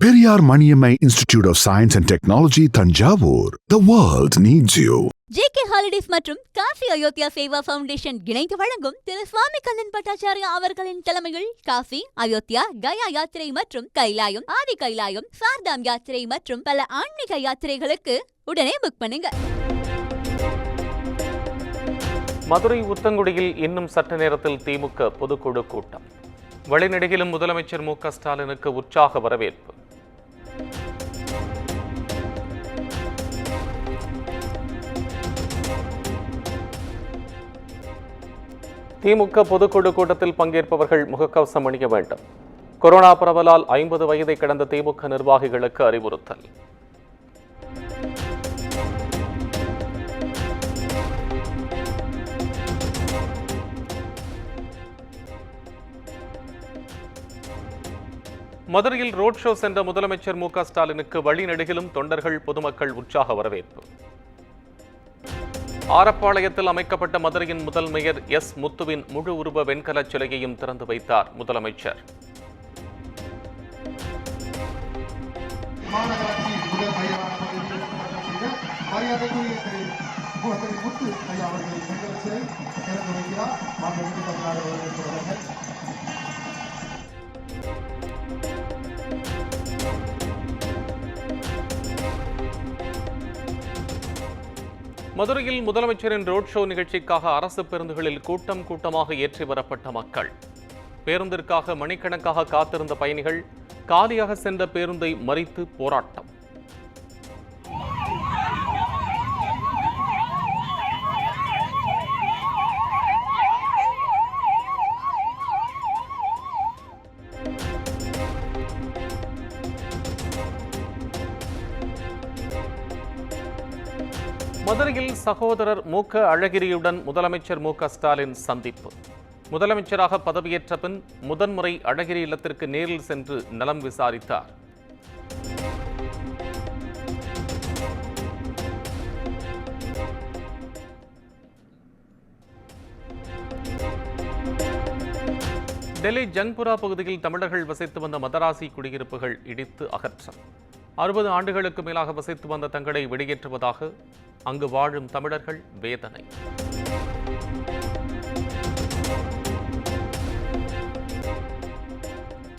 Periyar Maniammai Institute of Science and Technology, Thanjavur. The world needs you. JK holidays மற்றும் Kashi Ayodhya Seva foundation இணைந்து வழங்கும் திரு சுவாமி கண்ணன் பட்டாச்சாரியா அவர்களின் தலைமையில் காசி அயோத்தியா கயா யாத்திரை மற்றும் கைலாயம் ஆதி கைலாயம் சார்தாம் யாத்திரை மற்றும் பல ஆன்மீக யாத்திரைகளுக்கு உடனே புக் பண்ணுங்க. மதுரை உத்தங்குடியில் இன்னும் சற்று நேரத்தில் திமுக பொதுக்குழு கூட்டம். வெளிநடையிலும் முதலமைச்சர் மு.க. ஸ்டாலினுக்கு உற்சாக வரவேற்பு. திமுக பொதுக்குழு கூட்டத்தில் பங்கேற்பவர்கள் முகக்கவசம் அணிய வேண்டும். கொரோனா பரவலால் 50 வயதை கடந்த திமுக நிர்வாகிகளுக்கு அறிவுறுத்தல். மதுரையில் ரோட் ஷோ சென்ற முதலமைச்சர் மு.க. ஸ்டாலினுக்கு வழிநெடுகிலும் தொண்டர்கள் பொதுமக்கள் உற்சாக வரவேற்பு. ஆரப்பாளையத்தில் அமைக்கப்பட்ட மதுரையின் முதல் மேயர் எஸ். முத்துவின் முழு உருவ வெண்கல சிலையையும் திறந்து வைத்தார் முதலமைச்சர். மதுரையில் முதலமைச்சரின் ரோட் ஷோ நிகழ்ச்சிக்காக அரசு பேருந்துகளில் கூட்டம் கூட்டமாக ஏற்றி வரப்பட்ட மக்கள். பேருந்திற்காக மணிக்கணக்காக காத்திருந்த பயணிகள் காலியாக சென்ற பேருந்தை மறித்து போராட்டம். மதுரையில் சகோதரர் மு.க. அழகிரியுடன் முதலமைச்சர் மு.க. ஸ்டாலின் சந்திப்பு. முதலமைச்சராக பதவியேற்ற பின் முதன்முறை அழகிரி இல்லத்திற்கு நேரில் சென்று நலம் விசாரித்தார். டெல்லி ஜங்புரா பகுதியில் தமிழர்கள் வசித்து வந்த மதராசி குடியிருப்புகள் இடித்து அகற்றம். 60 ஆண்டுகளுக்கு மேலாக வசித்து வந்த தங்களை வெளியேற்றுவதாக அங்கு வாழும் தமிழர்கள் வேதனை.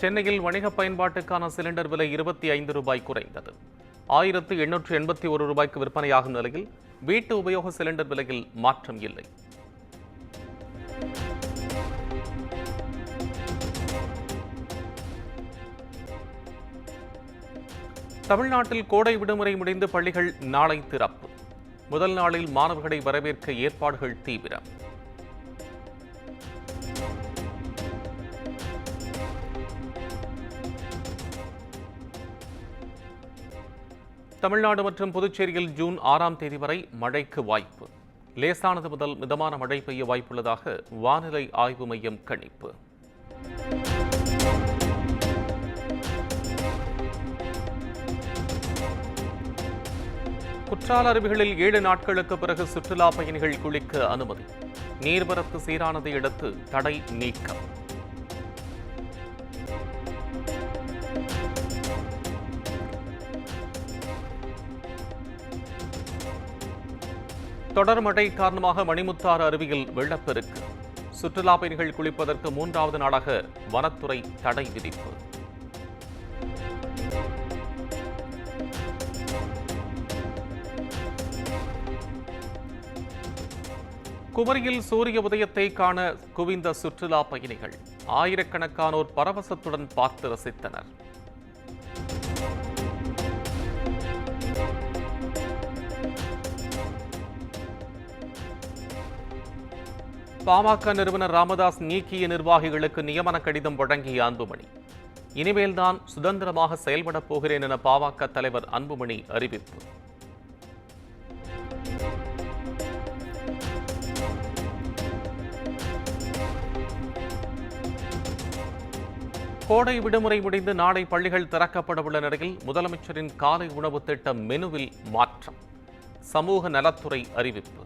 சென்னையில் வணிக பயன்பாட்டுக்கான சிலிண்டர் விலை 25 ரூபாய் குறைந்தது. 1881 ரூபாய்க்கு விற்பனையாகும் நிலையில் வீட்டு உபயோக சிலிண்டர் விலையில் மாற்றம் இல்லை. தமிழ்நாட்டில் கோடை விடுமுறை முடிந்து பள்ளிகள் நாளை திறப்பு. முதல் நாளில் மாணவர்களை வரவேற்க ஏற்பாடுகள் தீவிரம். தமிழ்நாடு மற்றும் புதுச்சேரியில் ஜூன் 6ஆம் தேதி வரை மழைக்கு வாய்ப்பு. லேசானது முதல் மிதமான மழை பெய்ய வாய்ப்புள்ளதாக வானிலை ஆய்வு மையம் கணிப்பு. குற்றால அருவிகளில் 7 நாட்களுக்கு பிறகு சுற்றுலா பயணிகள் குளிக்க அனுமதி. நீர்வரத்து சீரானதை அடுத்து தடை நீக்கம். தொடர் மழை காரணமாக மணிமுத்தாறு அருவியில் வெள்ளப்பெருக்கு. சுற்றுலா பயணிகள் குளிப்பதற்கு 3வது நாளாக வனத்துறை தடை விதிப்பு. குமரியில் சூரிய உதயத்தை காண குவிந்த சுற்றுலா பயணிகள். ஆயிரக்கணக்கானோர் பரவசத்துடன் பார்த்து ரசித்தனர். பாமக நிறுவனர் ராமதாஸ் நீக்கிய நிர்வாகிகளுக்கு நியமன கடிதம் வழங்கிய அன்புமணி. இனிமேல்தான் சுதந்திரமாக செயல்படப் போகிறேன் என பாமக தலைவர் அன்புமணி அறிவிப்பு. கோடை விடுமுறை முடிந்து நாளை பள்ளிகள் திறக்கப்பட உள்ள நிலையில் முதலமைச்சரின் காலை உணவு திட்ட மெனுவில் மாற்றம். சமூக நலத்துறை அறிவிப்பு.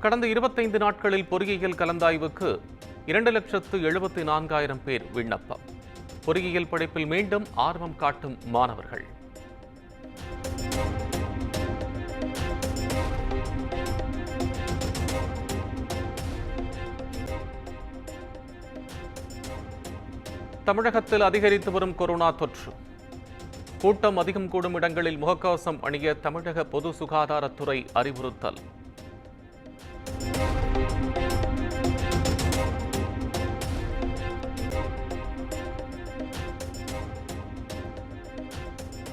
கடந்த 25 நாட்களில் பொறியியல் கலந்தாய்வுக்கு 2,74,000 பேர் விண்ணப்பம். பொறியியல் படிப்பில் மீண்டும் ஆர்வம் காட்டும் மாணவர்கள். தமிழகத்தில் அதிகரித்து வரும் கொரோனா தொற்று. கூட்டம் அதிகம் கூடும் இடங்களில் முகக்கவசம் அணிய தமிழக பொது சுகாதாரத்துறை அறிவுறுத்தல்.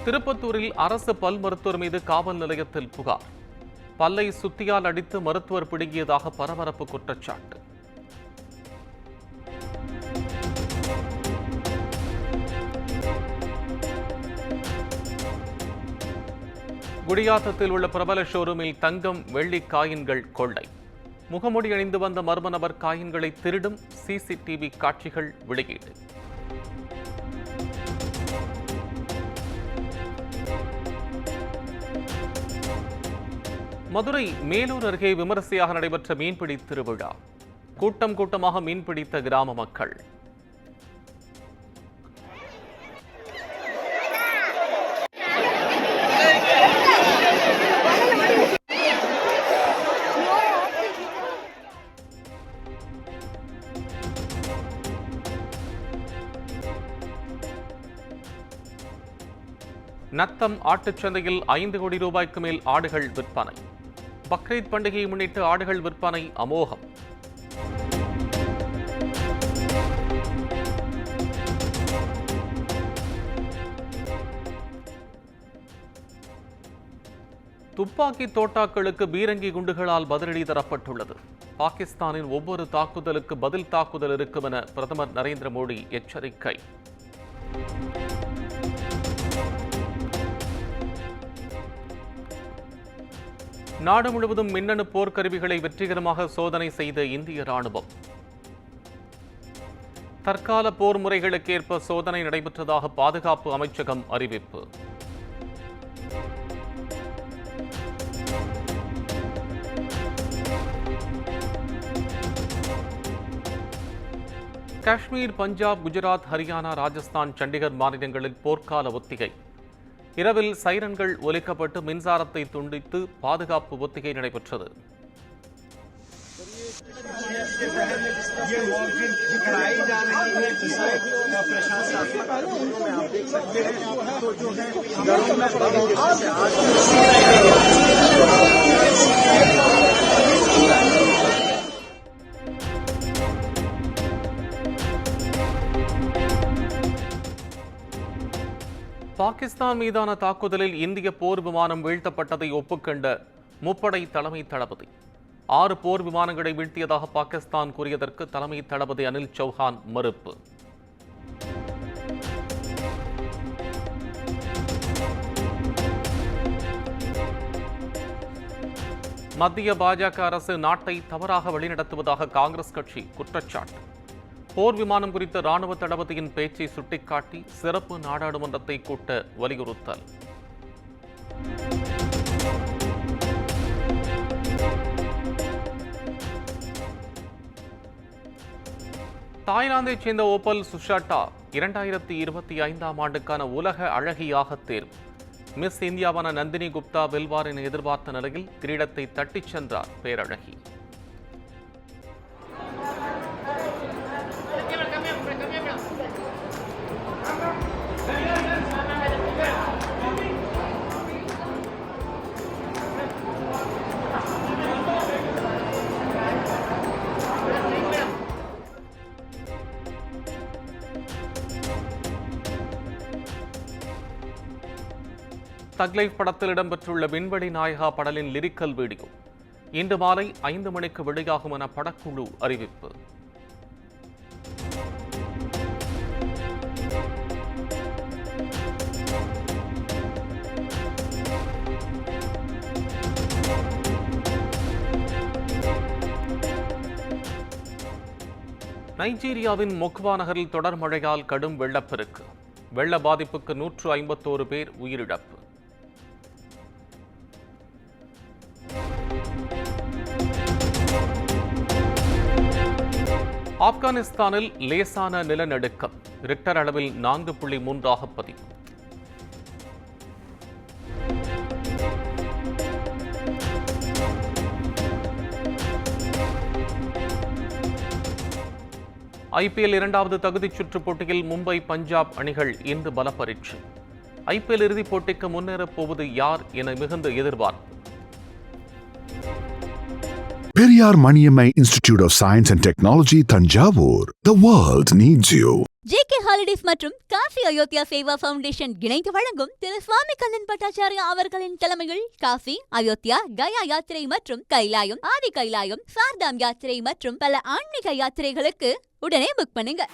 திருப்பத்தூரில் அரசு பல் மருத்துவர் மீது காவல் நிலையத்தில் புகார். பல்லை சுத்தியால் அடித்து மருத்துவர் பிடுங்கியதாக பரபரப்பு குற்றச்சாட்டு. குடியாத்தத்தில் உள்ள பிரபல ஷோரூமில் தங்கம் வெள்ளி காயின்கள் கொள்ளை. முகமூடி அணிந்து வந்த மர்ம நபர் காயின்களை திருடும் சிசிடிவி காட்சிகள் வெளியீடு. மதுரை மேலூர் அருகே விமரிசையாக நடைபெற்ற மீன்பிடி திருவிழா. கூட்டம் கூட்டமாக மீன்பிடித்த கிராம மக்கள். நத்தம் ஆட்டுச்சந்தையில் 5 கோடி ரூபாய்க்கு மேல் ஆடுகள் விற்பனை. பக்ரீத் பண்டிகையை முன்னிட்டு ஆடுகள் விற்பனை அமோகம். துப்பாக்கி தோட்டாக்களுக்கு பீரங்கி குண்டுகளால் பதிலடி தரப்பட்டுள்ளது. பாகிஸ்தானின் ஒவ்வொரு தாக்குதலுக்கு பதில் தாக்குதல் இருக்கும் என பிரதமர் நரேந்திர மோடி எச்சரிக்கை. நாடு முழுவதும் மின்னணு போர்க்கருவிகளை வெற்றிகரமாக சோதனை செய்த இந்திய ராணுவம். தற்கால போர் முறைகளுக்கேற்ப சோதனை நடைபெற்றதாக பாதுகாப்பு அமைச்சகம் அறிவிப்பு. காஷ்மீர், பஞ்சாப், குஜராத், ஹரியானா, ராஜஸ்தான், சண்டிகர் மாநிலங்களில் போர்க்கால ஒத்திகை. இரவில் சைரன்கள் ஒலிக்கப்பட்டு மின்சாரத்தை துண்டித்து பாதுகாப்பு ஒத்திகை நடைபெற்றது. பாகிஸ்தான் மீதான தாக்குதலில் இந்திய போர் விமானம் வீழ்த்தப்பட்டதை ஒப்புக்கொண்ட முப்படை தலைமை தளபதி. 6 போர் விமானங்களை வீழ்த்தியதாக பாகிஸ்தான் கூறியதற்கு தலைமை தளபதி அனில் சௌஹான் மறுப்பு. மத்திய பாஜக அரசு நாட்டை தவறாக வழிநடத்துவதாக காங்கிரஸ் கட்சி குற்றச்சாட்டு. போர் விமானம் குறித்த ராணுவ தளபதியின் பேச்சை சுட்டிக்காட்டி சிறப்பு நாடாளுமன்றத்தை கூட்ட வலியுறுத்தல். தாய்லாந்தைச் சேர்ந்த ஓபல் சுஷாட்டா 2025ஆம் ஆண்டுக்கான உலக அழகியாக தேர்வு. மிஸ் இந்தியாவான நந்தினி குப்தா வெல்வார் என எதிர்பார்த்த நிலையில் கிரீடத்தை தட்டிச் சென்றார் பேரழகி. தக் லைஃப் படத்தில் இடம்பெற்றுள்ள விண்வெளி நாயகா படலின் லிரிக்கல் வீடியோ இன்று மாலை 5 மணிக்கு வெளியாகும் என படக்குழு அறிவிப்பு. நைஜீரியாவின் மொக்வா நகரில் தொடர் மழையால் கடும் வெள்ளப்பெருக்கு. வெள்ள பாதிப்புக்கு 151 பேர் உயிரிழப்பு. ஆப்கானிஸ்தானில் லேசான நிலநடுக்கம் ரிக்டர் அளவில் 4.3 பதிவு. IPL இரண்டாவது தகுதிச் சுற்றுப் போட்டியில் மும்பை பஞ்சாப் அணிகள் இன்று பல பரீட்சை. IPL இறுதிப் போட்டிக்கு முன்னேறப் போவது யார் என மிகுந்த எதிர்பார்ப்பு. Periyar Maniammai Institute of Science and Technology, Thanjavur. The world needs you. JK holidays மற்றும் காசி அயோத்தியா சேவா ஃபவுண்டேஷன் இணைந்து வழங்கும் திரு சுவாமி கண்ணன் பட்டாச்சாரியா அவர்களின் தலைமையில் காசி, அயோத்தியா, கயா யாத்திரை மற்றும் கைலாயம், ஆதி கைலாயம், சார்தாம் யாத்திரை மற்றும் பல ஆன்மீக யாத்திரைகளுக்கு உடனே புக் பண்ணுங்க.